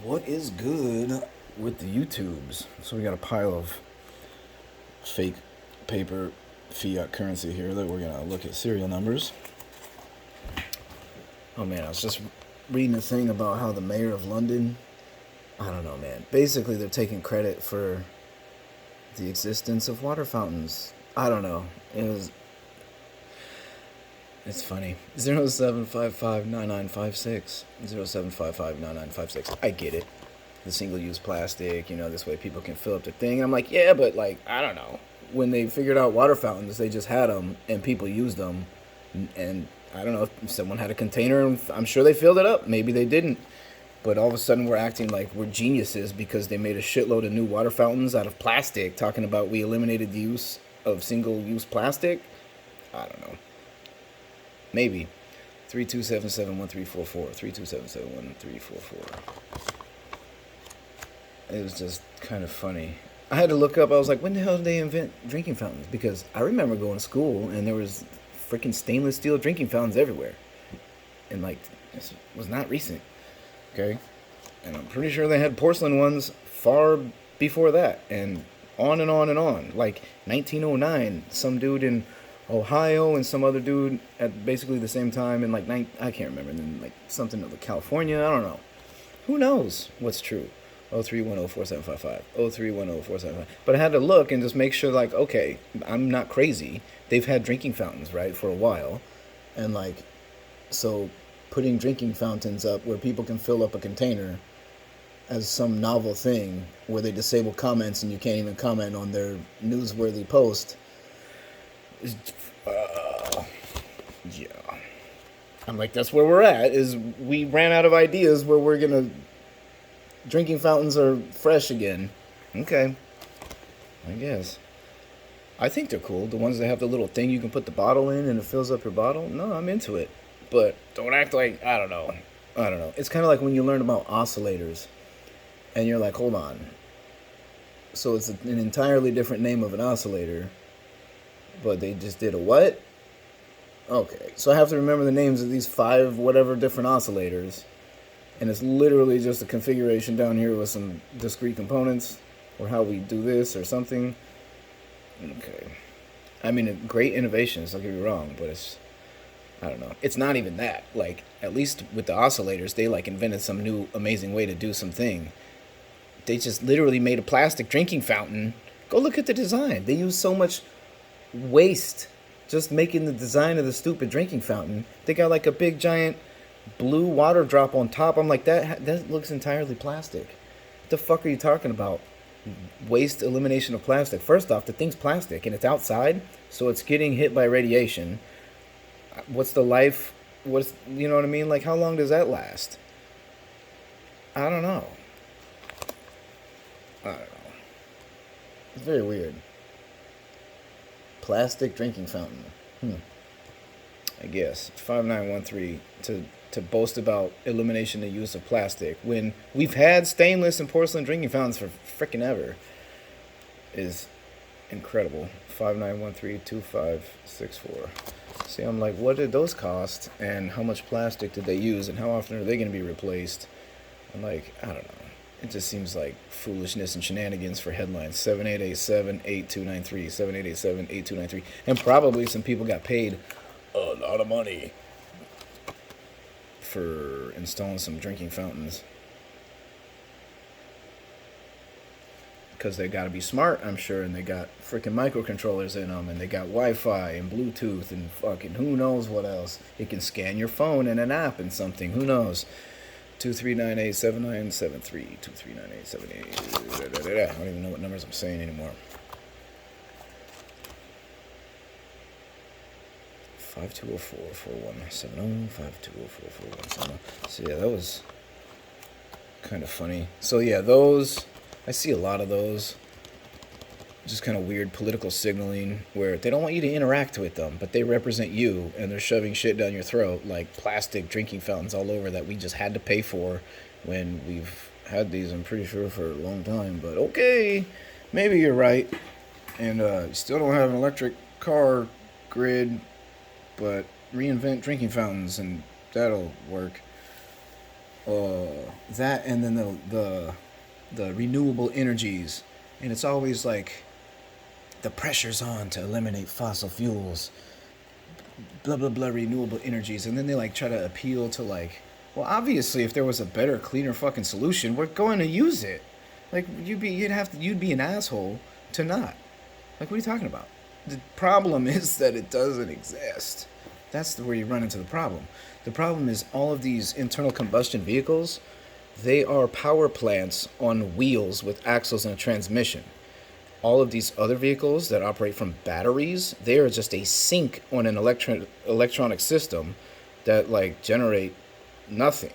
What is good with the YouTubes? So we got a pile of fake paper fiat currency here that we're gonna look at serial numbers. Oh man, I was just reading a thing about how the mayor of London, I don't know, man. Basically, they're taking credit for the existence of water fountains. I don't know. It's funny. 07559956. 07559956. I get it. The single-use plastic, this way people can fill up the thing. I'm like, yeah, but I don't know. When they figured out water fountains, they just had them and people used them. And I don't know if someone had a container and I'm sure they filled it up. Maybe they didn't. But all of a sudden we're acting like we're geniuses because they made a shitload of new water fountains out of plastic, talking about we eliminated the use of single-use plastic. I don't know. Maybe. 32771344. 32771344. It was just kind of funny. I had to look up. I was like, when the hell did they invent drinking fountains? Because I remember going to school and there was freaking stainless steel drinking fountains everywhere. And this was not recent. Okay? And I'm pretty sure they had porcelain ones far before that. And on and on and on. Like 1909, some dude in Ohio and some other dude at basically the same time in I can't remember, and then something of California, I don't know. Who knows what's true? 03104755. 03104755. But I had to look and just make sure okay, I'm not crazy. They've had drinking fountains, right, for a while. And so putting drinking fountains up where people can fill up a container as some novel thing where they disable comments and you can't even comment on their newsworthy post. Yeah. I'm like, that's where we're at, is we ran out of ideas where we're gonna... Drinking fountains are fresh again. Okay. I guess. I think they're cool. The ones that have the little thing you can put the bottle in and it fills up your bottle. No, I'm into it. But don't act like, I don't know. It's kind of like when you learn about oscillators and you're like, hold on. So it's an entirely different name of an oscillator. But they just did a what? Okay, so I have to remember the names of these 5 whatever different oscillators. And it's literally just a configuration down here with some discrete components. Or how we do this or something. Okay. I mean, great innovations, don't get me wrong. But I don't know. It's not even that. At least with the oscillators, they invented some new amazing way to do something. They just literally made a plastic drinking fountain. Go look at the design. They use so much waste just making the design of the stupid drinking fountain. They got a big giant blue water drop on top. I'm like, that looks entirely plastic. What the fuck are you talking about? Waste elimination of plastic. First off, the thing's plastic and it's outside, so it's getting hit by radiation. What's the life? You know what I mean? How long does that last? I don't know. It's very weird. Plastic drinking fountain. I guess 5913 to boast about elimination and use of plastic when we've had stainless and porcelain drinking fountains for frickin' ever is incredible. 59132564. See, I'm like, what did those cost and how much plastic did they use and how often are they going to be replaced? I'm like, I don't know. It just seems like foolishness and shenanigans for headlines. 7887-8293. 7887-8293. And probably some people got paid a lot of money for installing some drinking fountains. Because they got to be smart, I'm sure. And they got freaking microcontrollers in them. And they got Wi-Fi and Bluetooth and fucking who knows what else. It can scan your phone in an app and something. Who knows? 23987973. 239878. I don't even know what numbers I'm saying anymore. 5204-4170. 5204-4170. So yeah, that was kind of funny. So yeah, those, I see a lot of those. Just kind of weird political signaling where they don't want you to interact with them, but they represent you, and they're shoving shit down your throat like plastic drinking fountains all over that we just had to pay for when we've had these, I'm pretty sure, for a long time. But okay, maybe you're right. And you still don't have an electric car grid, but reinvent drinking fountains and that'll work. That and then the renewable energies, and it's always like the pressure's on to eliminate fossil fuels, blah blah blah, renewable energies, and then they like try to appeal to like, well, obviously, if there was a better, cleaner fucking solution, we're going to use it. Like you'd be an asshole to not. Like, what are you talking about? The problem is that it doesn't exist. That's where you run into the problem. The problem is all of these internal combustion vehicles, they are power plants on wheels with axles and a transmission. All of these other vehicles that operate from batteries, they are just a sink on an electronic system that like generate nothing.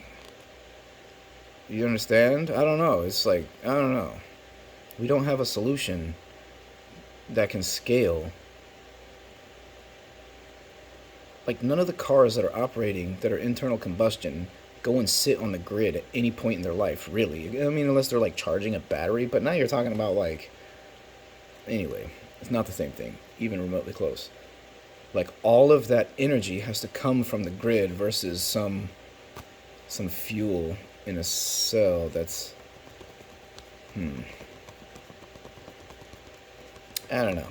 You understand? I don't know. It's like, I don't know. We don't have a solution that can scale. Like, none of the cars that are operating that are internal combustion go and sit on the grid at any point in their life, really. I mean, unless they're like charging a battery, but now you're talking about like, anyway, it's not the same thing, even remotely close. Like, all of that energy has to come from the grid versus some fuel in a cell that's I don't know.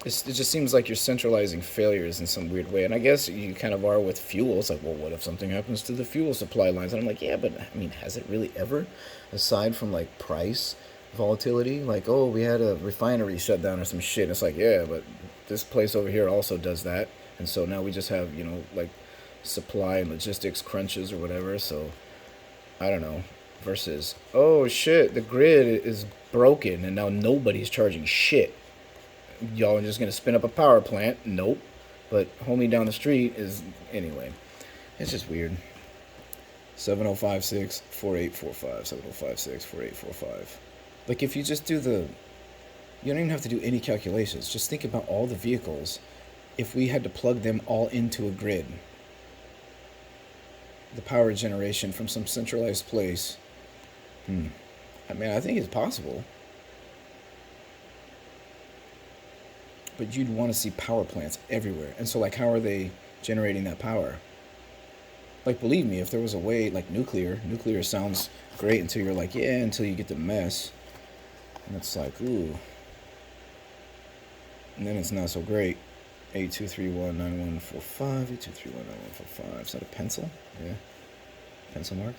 It just seems like you're centralizing failures in some weird way. And I guess you kind of are with fuel. It's like, well, what if something happens to the fuel supply lines? And I'm like, yeah, but I mean, has it really ever? Aside from like price volatility, like, oh, we had a refinery shut down or some shit. It's like, yeah, but this place over here also does that. And so now we just have, like supply and logistics crunches or whatever. So I don't know. Versus, oh shit, the grid is broken and now nobody's charging shit. Y'all are just gonna spin up a power plant? Nope. But homie down the street is, anyway. It's just weird. 7056-4845. 7056-4845. Like, if you just do you don't even have to do any calculations. Just think about all the vehicles. If we had to plug them all into a grid, the power generation from some centralized place. I mean, I think it's possible. But you'd want to see power plants everywhere. And so, like, how are they generating that power? Like, believe me, if there was a way, like nuclear sounds great until you're like, yeah, until you get the mess. And it's like, ooh. And then it's not so great. 8231-9145, 8231-9145. Is that a pencil? Yeah. Pencil mark?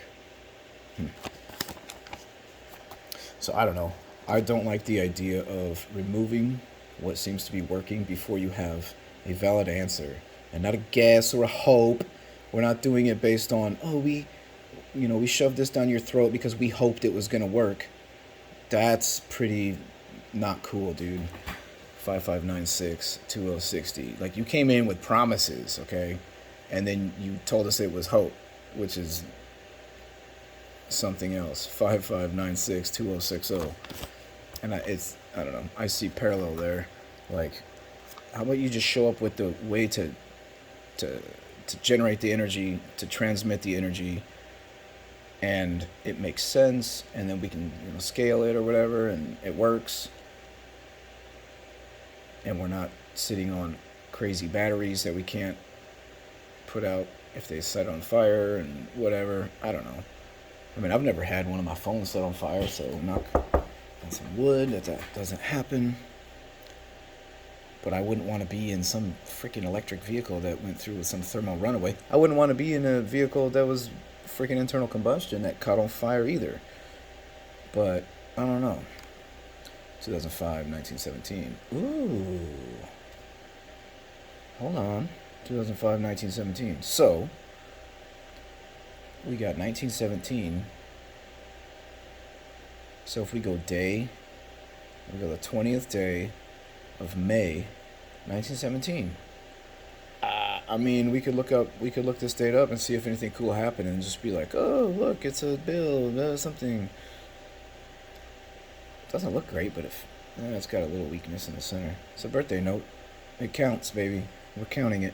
So I don't know. I don't like the idea of removing what seems to be working before you have a valid answer, and not a guess or a hope. We're not doing it based on, oh, we shoved this down your throat because we hoped it was gonna work. That's pretty not cool, dude. 5596-2060. Like, you came in with promises, okay, and then you told us it was hope, which is something else. 5596-2060. And I don't know. I see parallel there. Like, how about you just show up with the way to generate the energy, to transmit the energy, and it makes sense, and then we can scale it or whatever, and it works. And we're not sitting on crazy batteries that we can't put out if they set on fire and whatever. I don't know. I mean, I've never had one of my phones set on fire, so knock on some wood that doesn't happen. But I wouldn't want to be in some freaking electric vehicle that went through with some thermal runaway. I wouldn't want to be in a vehicle that was freaking internal combustion that caught on fire either. But I don't know. 2005, 1917. Ooh. Hold on. 2005, 1917. So, we got 1917. So if we go the 20th day of May, 1917. I mean, we could look this date up and see if anything cool happened, and just be like, oh, look, it's a bill, something. Doesn't look great, but it's got a little weakness in the center. It's a birthday note. It counts, baby. We're counting it.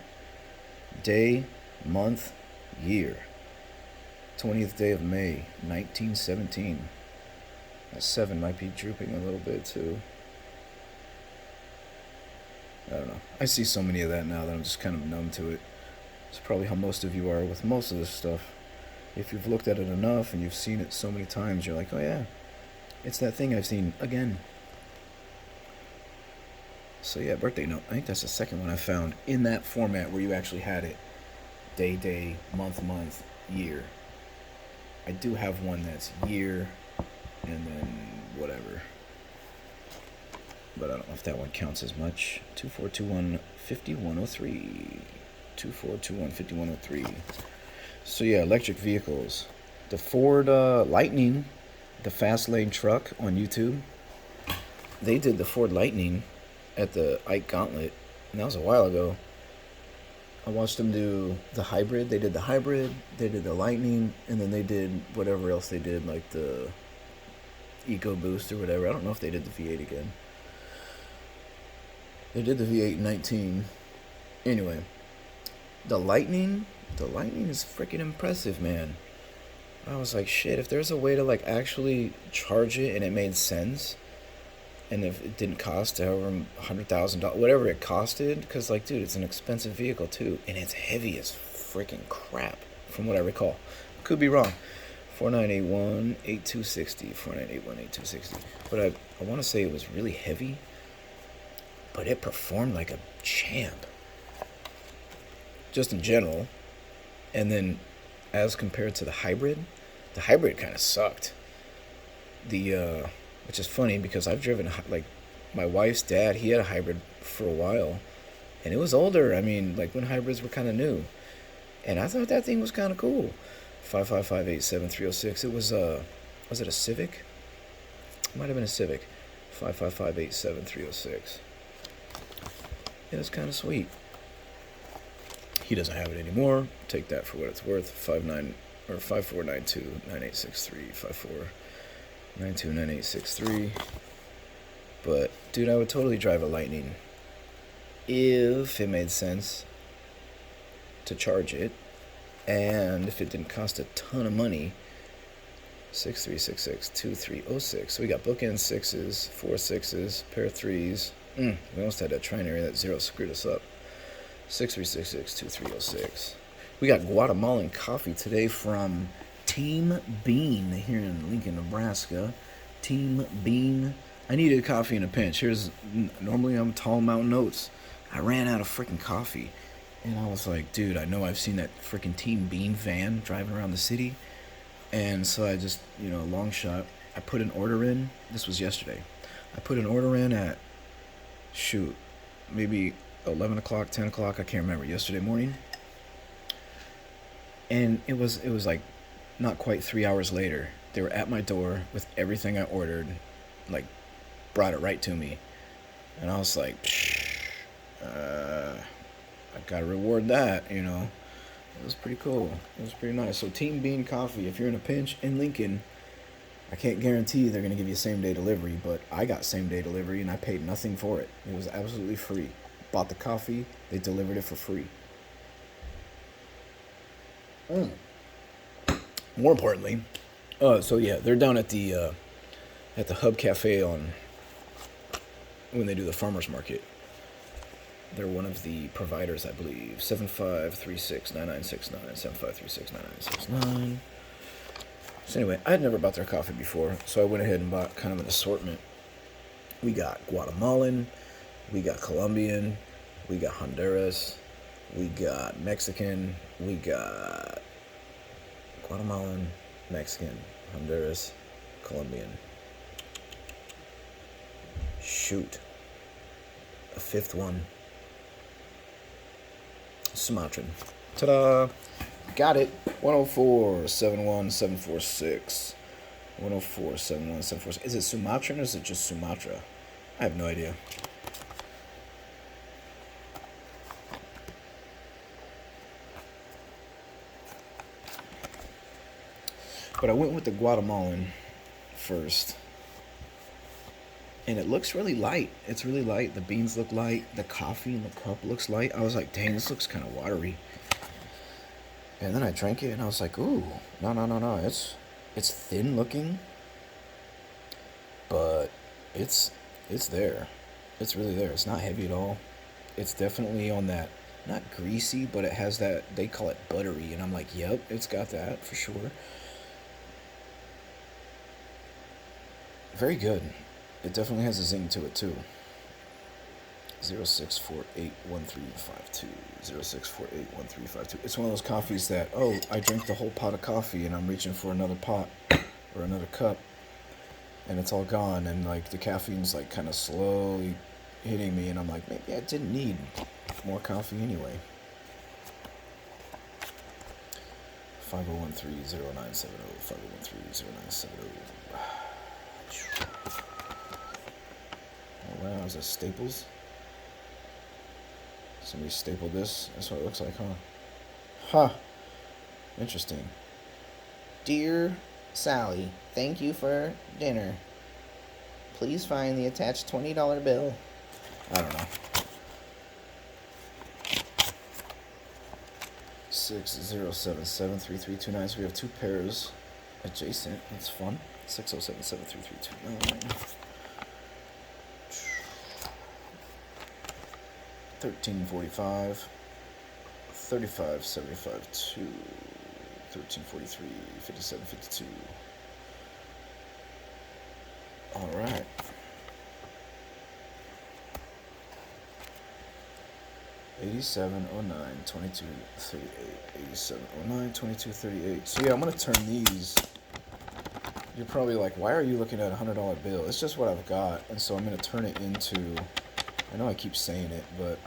Day, month, year. 20th day of May, 1917. That 7 might be drooping a little bit, too. I don't know. I see so many of that now that I'm just kind of numb to it. It's probably how most of you are with most of this stuff. If you've looked at it enough and you've seen it so many times, you're like, oh yeah, it's that thing I've seen again. So yeah, birthday note. I think that's the second one I found in that format where you actually had it day, month, year. I do have one that's year and then whatever. But I don't know if that one counts as much. 2421 5103. 2421 5103. So yeah, electric vehicles. The Ford Lightning, the fast lane truck on YouTube. They did the Ford Lightning at the Ike Gauntlet, and that was a while ago. I watched them do the hybrid. They did the hybrid, they did the Lightning, and then they did whatever else they did, like the EcoBoost or whatever. I don't know if they did the V8 again. They did the V8 in 19. Anyway, the Lightning is freaking impressive, man. I was like, shit, if there's a way to like actually charge it and it made sense, and if it didn't cost however $100,000, whatever it costed, because like, dude, it's an expensive vehicle too, and it's heavy as freaking crap, from what I recall. Could be wrong. 4981 8260, 4981 8260. But I want to say it was really heavy, but it performed like a champ, just in general. And then, as compared to the hybrid kind of sucked. Which is funny because I've driven, like, my wife's dad, he had a hybrid for a while, and it was older. I mean, like when hybrids were kind of new, and I thought that thing was kind of cool. 555-87306. It was it a Civic? It might have been a Civic. 555-87306. It was kind of sweet. He doesn't have it anymore. Take that for what it's worth. 5492-9863. 5492-9863. But dude, I would totally drive a Lightning if it made sense to charge it, and if it didn't cost a ton of money. 6366-2306. So we got bookend sixes, 4 6s, pair of threes. We almost had that trinary. That zero screwed us up. 6366-2306. We got Guatemalan coffee today from Team Bean here in Lincoln, Nebraska. Team Bean. I needed coffee in a pinch. Normally I'm Tall Mountain Oats. I ran out of freaking coffee. And I was like, dude, I know I've seen that freaking Team Bean van driving around the city. And so I just, long shot, I put an order in. This was yesterday. I put an order in at, maybe 11 o'clock, 10 o'clock, I can't remember, yesterday morning. And it was like not quite 3 hours later. They were at my door with everything I ordered, like brought it right to me. And I was like, I gotta reward that, It was pretty cool. It was pretty nice. So Team Bean Coffee, if you're in a pinch in Lincoln, I can't guarantee they're going to give you same-day delivery, but I got same-day delivery, and I paid nothing for it. It was absolutely free. Bought the coffee, they delivered it for free. More importantly, so yeah, they're down at the Hub Cafe when they do the farmers market. They're one of the providers, I believe. 7536-9969, 7536-9969. So anyway, I had never bought their coffee before, so I went ahead and bought kind of an assortment. We got Guatemalan, we got Colombian, we got Honduras, we got Mexican, we got Guatemalan, Mexican, Honduras, Colombian. A fifth one. Sumatran. Ta-da! Got it. 104-71746. 104-71746. Is it Sumatran or is it just Sumatra? I have no idea. But I went with the Guatemalan first. And it looks really light. It's really light. The beans look light. The coffee in the cup looks light. I was like, dang, this looks kind of watery. And then I drank it and I was like, ooh, no. It's thin looking. But it's there. It's really there. It's not heavy at all. It's definitely on that not greasy, but it has that, they call it buttery, and I'm like, yep, it's got that for sure. Very good. It definitely has a zing to it too. 06481352. 06481352. It's one of those coffees that, oh, I drank the whole pot of coffee and I'm reaching for another pot or another cup and it's all gone, and like the caffeine's like kind of slowly hitting me, and I'm like, maybe I didn't need more coffee anyway. 50130970. 50130970. Oh wow, is that Staples? Somebody stapled this. That's what it looks like, huh? Huh. Interesting. Dear Sally, thank you for dinner. Please find the attached $20 bill. I don't know. 607733229. So we have two pairs adjacent. That's fun. 607733229. 1345. 3575 2. 1343. 5752. All right. 8709-2238. 8709-2238. So yeah, I'm gonna turn these. You're probably like, why are you looking at a $100 bill? It's just what I've got, and so I'm gonna turn it into. I know I keep saying it, but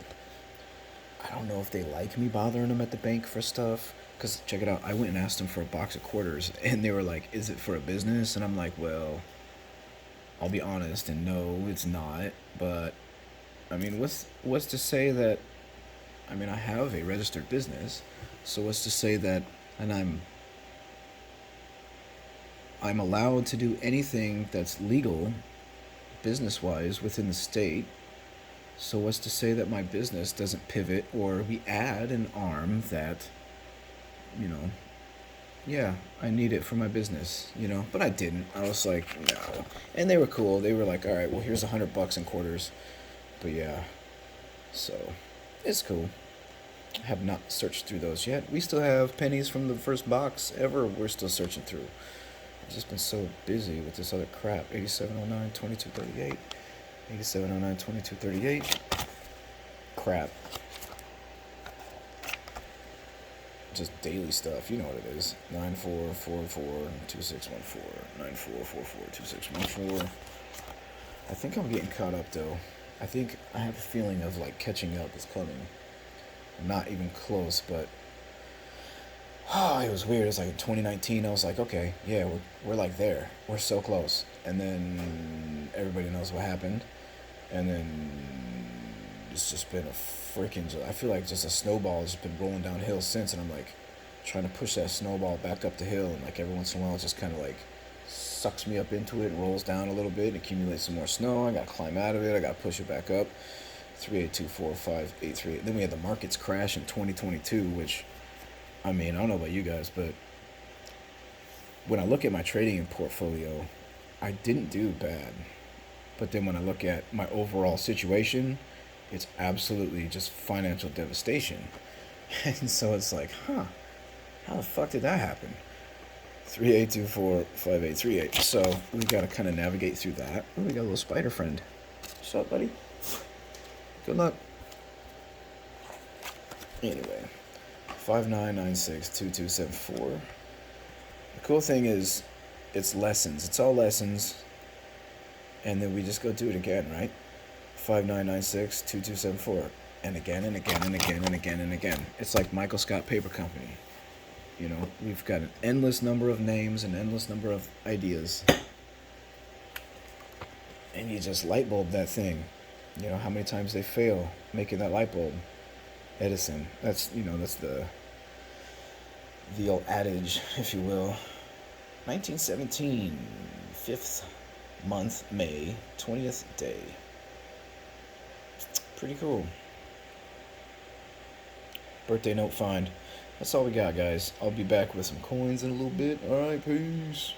I don't know if they like me bothering them at the bank for stuff. Cause check it out, I went and asked them for a box of quarters, and they were like, "Is it for a business?" And I'm like, "Well, I'll be honest, and no, it's not. But I mean, what's to say that? I mean, I have a registered business, so what's to say that? And I'm allowed to do anything that's legal, business wise, within the state. So what's to say that my business doesn't pivot, or we add an arm that, you know, yeah, I need it for my business, but I didn't. I was like, no. And they were cool. They were like, all right, well, here's $100 in quarters. But yeah, so it's cool. I have not searched through those yet. We still have pennies from the first box ever. We're still searching through. I've just been so busy with this other crap. 8709-2238. 8709-2238. Crap. Just daily stuff. You know what it is. 9444-2614. 9444-2614. I think I'm getting caught up, though. I think I have a feeling of, like, catching up is coming. Not even close, but it was weird. It's like in 2019, I was like, okay, yeah, we're like there. We're so close. And then everybody knows what happened. And then it's just been a freaking, I feel like just a snowball has been rolling downhill since. And I'm like trying to push that snowball back up the hill. And like every once in a while, it just kind of like sucks me up into it, rolls down a little bit, and accumulates some more snow. I got to climb out of it. I got to push it back up. 38245-838. Then we had the markets crash in 2022, which, I mean, I don't know about you guys, but when I look at my trading portfolio, I didn't do bad. But then when I look at my overall situation, it's absolutely just financial devastation. And so it's like, how the fuck did that happen? 38245838. So we got to kind of navigate through that. Oh, we got a little spider friend. What's up, buddy? Good luck. Anyway, 59962274. The cool thing is, it's lessons. It's all lessons. And then we just go do it again, right? 59962274. And again and again and again and again and again. It's like Michael Scott Paper Company. We've got an endless number of names, an endless number of ideas. And you just light bulb that thing. How many times they fail making that light bulb. Edison. That's the old adage, if you will. 1917, 5th month, May, 20th day. Pretty cool. Birthday note find. That's all we got, guys. I'll be back with some coins in a little bit. All right, peace.